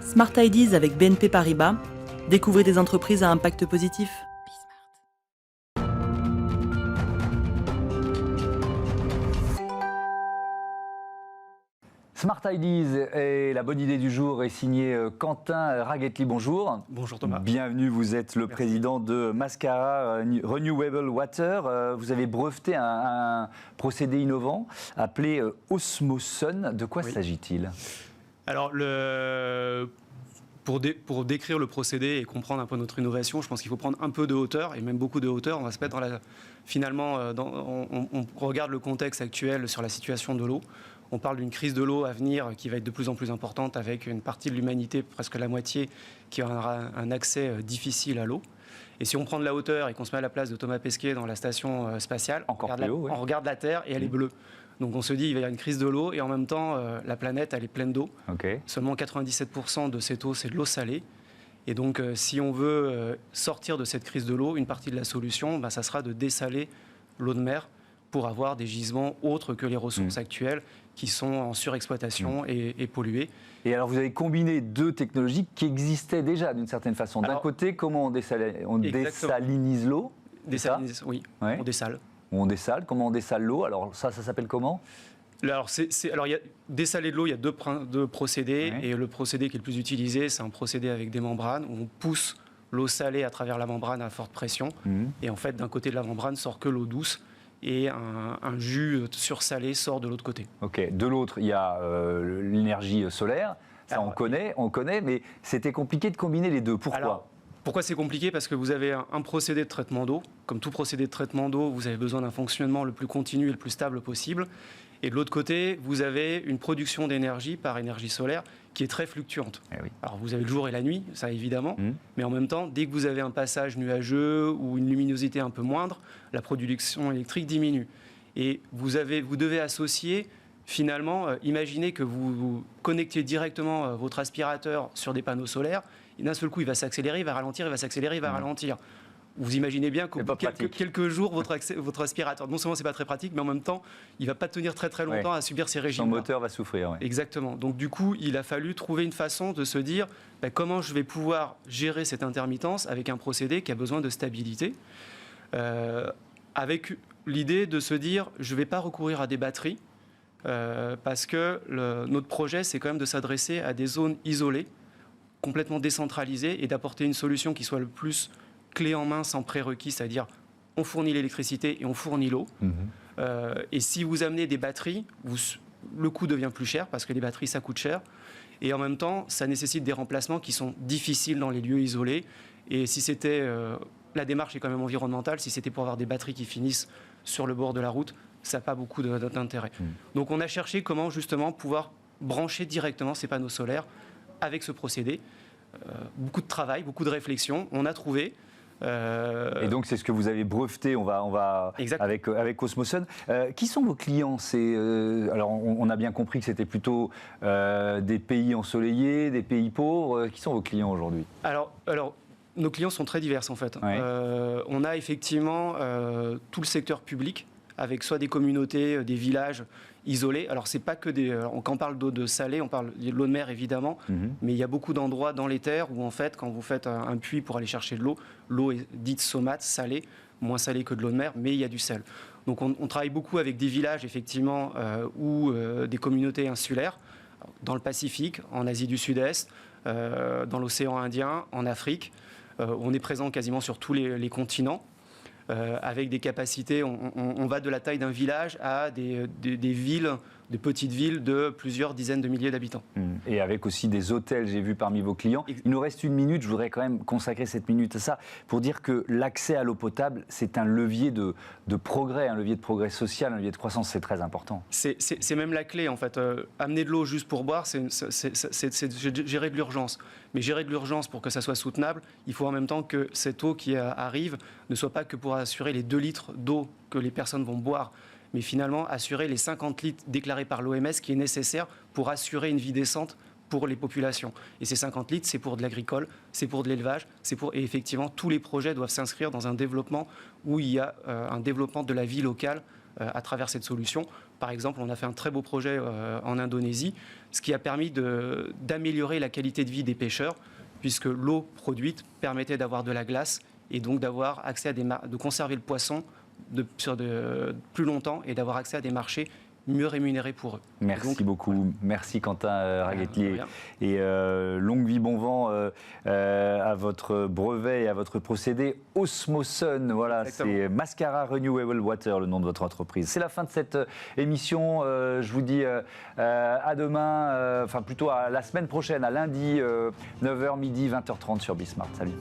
Smart Ideas avec BNP Paribas. Découvrez des entreprises à impact positif. Smart Ideas et la bonne idée du jour est signée Quentin Raguetli. Bonjour. Bonjour Thomas. Bienvenue, vous êtes le Merci. président de Mascara Renewable Water. Vous avez breveté un procédé innovant appelé Osmosun. De quoi s'agit-il ? Alors, pour décrire le procédé et comprendre un peu notre innovation, je pense qu'il faut prendre un peu de hauteur, et même beaucoup de hauteur. On va se mettre on regarde le contexte actuel sur la situation de l'eau. On parle d'une crise de l'eau à venir qui va être de plus en plus importante, avec une partie de l'humanité, presque la moitié, qui aura un accès difficile à l'eau. Et si on prend de la hauteur et qu'on se met à la place de Thomas Pesquet dans la station spatiale, on regarde la Terre et elle est bleue. Donc on se dit qu'il va y avoir une crise de l'eau et en même temps, la planète, elle est pleine d'eau. Seulement 97% de cette eau, c'est de l'eau salée. Et donc, si on veut sortir de cette crise de l'eau, une partie de la solution, ça sera de dessaler l'eau de mer pour avoir des gisements autres que les ressources actuelles qui sont en surexploitation et polluées. Et alors, vous avez combiné deux technologies qui existaient déjà d'une certaine façon. D'un côté, comment on dessalinise l'eau ? Oui, on dessale. On dessale. Comment on dessale l'eau ? Alors ça s'appelle comment ? Alors, dessaler de l'eau, il y a deux procédés. Et le procédé qui est le plus utilisé, c'est un procédé avec des membranes où on pousse l'eau salée à travers la membrane à forte pression. Et en fait, d'un côté de la membrane sort que l'eau douce. Et un jus sursalé sort de l'autre côté. De l'autre, il y a l'énergie solaire. Ça, on connaît, mais c'était compliqué de combiner les deux. Pourquoi ? Pourquoi c'est compliqué ? Parce que vous avez un procédé de traitement d'eau. Comme tout procédé de traitement d'eau, vous avez besoin d'un fonctionnement le plus continu et le plus stable possible. Et de l'autre côté, vous avez une production d'énergie par énergie solaire qui est très fluctuante. Alors vous avez le jour et la nuit, ça évidemment, mais en même temps, dès que vous avez un passage nuageux ou une luminosité un peu moindre, la production électrique diminue. Et vous devez associer, finalement, imaginez que vous connectiez directement votre aspirateur sur des panneaux solaires, et d'un seul coup, il va s'accélérer, il va ralentir, il va s'accélérer, il va ralentir. Vous imaginez bien qu'au bout de quelques jours, votre aspirateur, non seulement c'est pas très pratique, mais en même temps, il va pas tenir très longtemps à subir ces régimes. Son moteur va souffrir. Exactement. Donc du coup, il a fallu trouver une façon de se dire comment je vais pouvoir gérer cette intermittence avec un procédé qui a besoin de stabilité, avec l'idée de se dire je vais pas recourir à des batteries parce que notre projet c'est quand même de s'adresser à des zones isolées, complètement décentralisées et d'apporter une solution qui soit le plus clé en main sans prérequis, c'est-à-dire on fournit l'électricité et on fournit l'eau. Et si vous amenez des batteries, le coût devient plus cher parce que les batteries, ça coûte cher. Et en même temps, ça nécessite des remplacements qui sont difficiles dans les lieux isolés. Et si c'était... la démarche est quand même environnementale. Si c'était pour avoir des batteries qui finissent sur le bord de la route, ça n'a pas beaucoup d'intérêt. Donc on a cherché comment justement pouvoir brancher directement ces panneaux solaires avec ce procédé. Beaucoup de travail, beaucoup de réflexion. On a trouvé... Et donc c'est ce que vous avez breveté, on va avec Osmosun. Qui sont vos clients ? Alors on a bien compris que c'était plutôt des pays ensoleillés, des pays pauvres. Qui sont vos clients aujourd'hui ? Alors nos clients sont très divers en fait. On a effectivement tout le secteur public, avec soit des communautés, des villages isolés. Alors, c'est pas que quand on parle d'eau de salée, on parle de l'eau de mer, évidemment, mais il y a beaucoup d'endroits dans les terres où, en fait, quand vous faites un puits pour aller chercher de l'eau, l'eau est dite saumâtre, salée, moins salée que de l'eau de mer, mais il y a du sel. Donc, on travaille beaucoup avec des villages, effectivement, ou des communautés insulaires, dans le Pacifique, en Asie du Sud-Est, dans l'océan Indien, en Afrique. On est présent quasiment sur tous les continents. Avec des capacités, on va de la taille d'un village à des villes, de petites villes de plusieurs dizaines de milliers d'habitants. Et avec aussi des hôtels, j'ai vu parmi vos clients. Il nous reste une minute, je voudrais quand même consacrer cette minute à ça, pour dire que l'accès à l'eau potable, c'est un levier de progrès, un levier de progrès social, un levier de croissance, c'est très important. C'est même la clé, en fait. Amener de l'eau juste pour boire, c'est gérer de l'urgence. Mais gérer de l'urgence pour que ça soit soutenable, il faut en même temps que cette eau qui arrive ne soit pas que pour assurer les 2 litres d'eau que les personnes vont boire, mais finalement assurer les 50 litres déclarés par l'OMS qui est nécessaire pour assurer une vie décente pour les populations. Et ces 50 litres, c'est pour de l'agricole, c'est pour de l'élevage, et effectivement, tous les projets doivent s'inscrire dans un développement où il y a un développement de la vie locale à travers cette solution Par exemple, on a fait un très beau projet en Indonésie, ce qui a permis d'améliorer la qualité de vie des pêcheurs, puisque l'eau produite permettait d'avoir de la glace et donc d'avoir accès de conserver le poisson sur plus longtemps et d'avoir accès à des marchés mieux rémunérés pour eux. Merci beaucoup. Voilà. Merci Quentin Raguetti. Et longue vie, bon vent à votre brevet et à votre procédé Osmosun. Voilà, c'est Mascara Renewable Water, le nom de votre entreprise. C'est la fin de cette émission. Je vous dis à demain, enfin plutôt à la semaine prochaine, à lundi, 9h, midi, 20h30 sur Bismart. Salut.